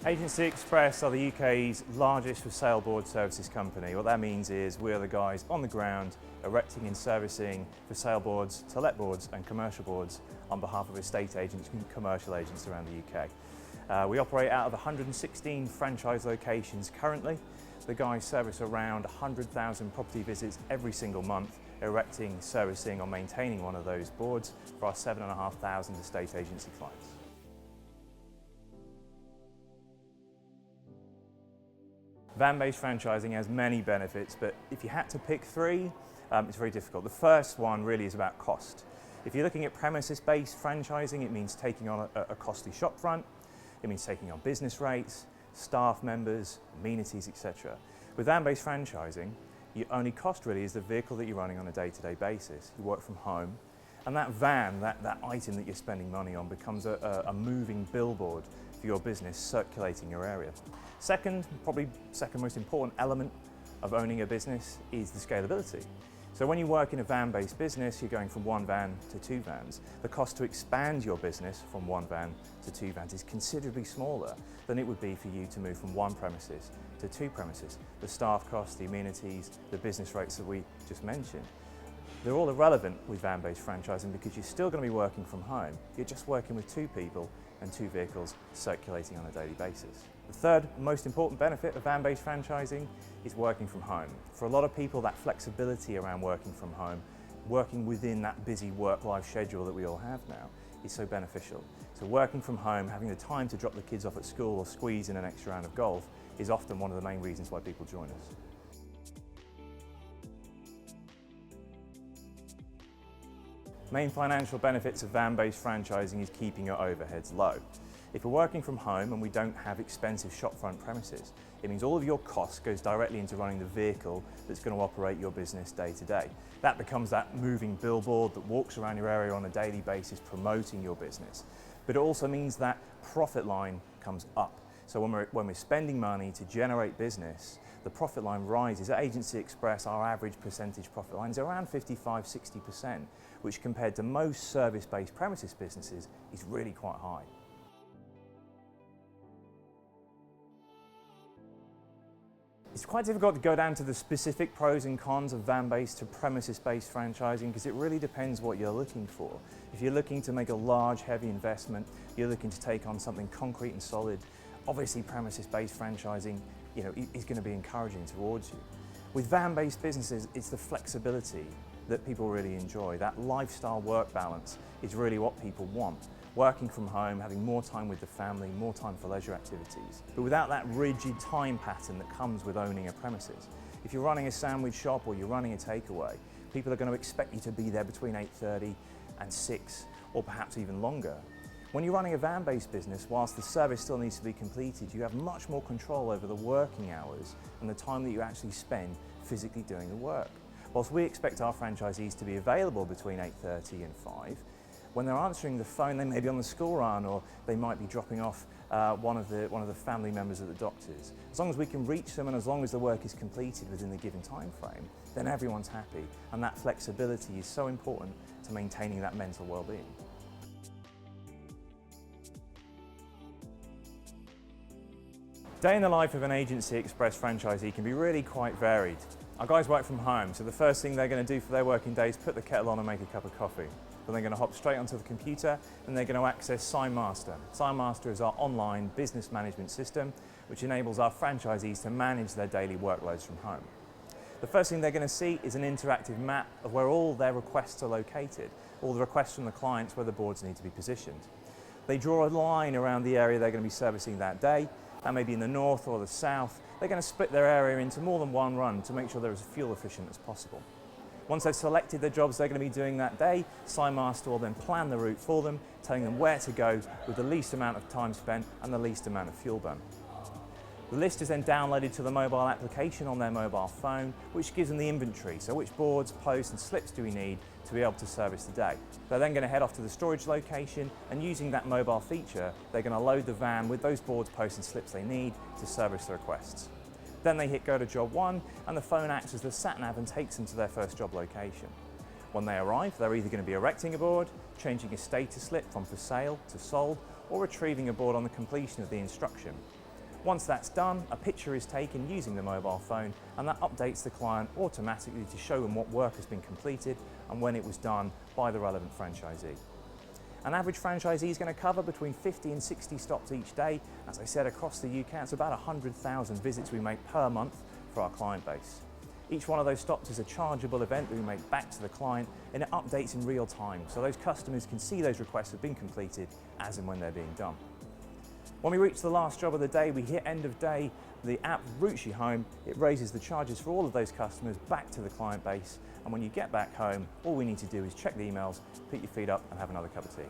Agency Express are the UK's largest for sale board services company. What that means is we're the guys on the ground erecting and servicing for sale boards, to let boards and commercial boards on behalf of estate agents and commercial agents around the UK. We operate out of 116 franchise locations currently. The guys service around 100,000 property visits every single month, erecting, servicing or maintaining one of those boards for our 7,500 estate agency clients. Van-based franchising has many benefits, but if you had to pick three, it's very difficult. The first one really is about cost. If you're looking at premises-based franchising, it means taking on a costly shop front, it means taking on business rates, staff members, amenities, etc. With van-based franchising, your only cost really is the vehicle that you're running on a day-to-day basis. You work from home, and that van, that item that you're spending money on becomes a moving billboard for your business circulating your area. Second, probably second most important element of owning a business is the scalability. So when you work in a van-based business, you're going from one van to two vans. The cost to expand your business from one van to two vans is considerably smaller than it would be for you to move from one premises to two premises. The staff costs, the amenities, the business rates that we just mentioned, they're all irrelevant with van-based franchising because you're still going to be working from home. You're just working with two people and two vehicles circulating on a daily basis. The third most important benefit of van-based franchising is working from home. For a lot of people, that flexibility around working from home, working within that busy work-life schedule that we all have now, is so beneficial. So working from home, having the time to drop the kids off at school or squeeze in an extra round of golf is often one of the main reasons why people join us. Main financial benefits of van-based franchising is keeping your overheads low. If we're working from home and we don't have expensive shopfront premises, it means all of your costs goes directly into running the vehicle that's going to operate your business day to day. That becomes that moving billboard that walks around your area on a daily basis promoting your business. But it also means that profit line comes up. So when we're spending money to generate business, the profit line rises. At Agency Express, our average percentage profit line is around 55–60%, which compared to most service-based premises businesses is really quite high. It's quite difficult to go down to the specific pros and cons of van-based to premises-based franchising because it really depends what you're looking for. If you're looking to make a large, heavy investment, you're looking to take on something concrete and solid, obviously premises-based franchising is going to be encouraging towards you. With van-based businesses, it's the flexibility that people really enjoy. That lifestyle work balance is really what people want. Working from home, having more time with the family, more time for leisure activities, but without that rigid time pattern that comes with owning a premises. If you're running a sandwich shop or you're running a takeaway, people are going to expect you to be there between 8:30 and 6, or perhaps even longer. When you're running a van-based business, whilst the service still needs to be completed, you have much more control over the working hours and the time that you actually spend physically doing the work. Whilst we expect our franchisees to be available between 8:30 and 5, when they're answering the phone, they may be on the school run or they might be dropping off one of the family members at the doctor's. As long as we can reach them and as long as the work is completed within the given time frame, then everyone's happy, and that flexibility is so important to maintaining that mental well-being. Day in the life of an Agency Express franchisee can be really quite varied. Our guys work from home, so the first thing they're going to do for their working day is put the kettle on and make a cup of coffee. Then they're going to hop straight onto the computer and they're going to access SignMaster. SignMaster is our online business management system which enables our franchisees to manage their daily workloads from home. The first thing they're going to see is an interactive map of where all their requests are located, all the requests from the clients where the boards need to be positioned. They draw a line around the area they're going to be servicing that day. That may be in the north or the south. They're going to split their area into more than one run to make sure they're as fuel efficient as possible. Once they've selected the jobs they're going to be doing that day, SignMaster will then plan the route for them, telling them where to go with the least amount of time spent and the least amount of fuel burn. The list is then downloaded to the mobile application on their mobile phone, which gives them the inventory, so which boards, posts and slips do we need to be able to service the day. They're then going to head off to the storage location, and using that mobile feature, they're going to load the van with those boards, posts and slips they need to service the requests. Then they hit go to job one, and the phone acts as the sat nav and takes them to their first job location. When they arrive, they're either going to be erecting a board, changing a status slip from for sale to sold, or retrieving a board on the completion of the instruction. Once that's done, a picture is taken using the mobile phone, and that updates the client automatically to show them what work has been completed and when it was done by the relevant franchisee. An average franchisee is going to cover between 50 and 60 stops each day. As I said, across the UK, it's about 100,000 visits we make per month for our client base. Each one of those stops is a chargeable event that we make back to the client, and it updates in real time, so those customers can see those requests have been completed as and when they're being done. When we reach the last job of the day, we hit end of day, the app routes you home, it raises the charges for all of those customers back to the client base, and when you get back home, all we need to do is check the emails, put your feet up and have another cup of tea.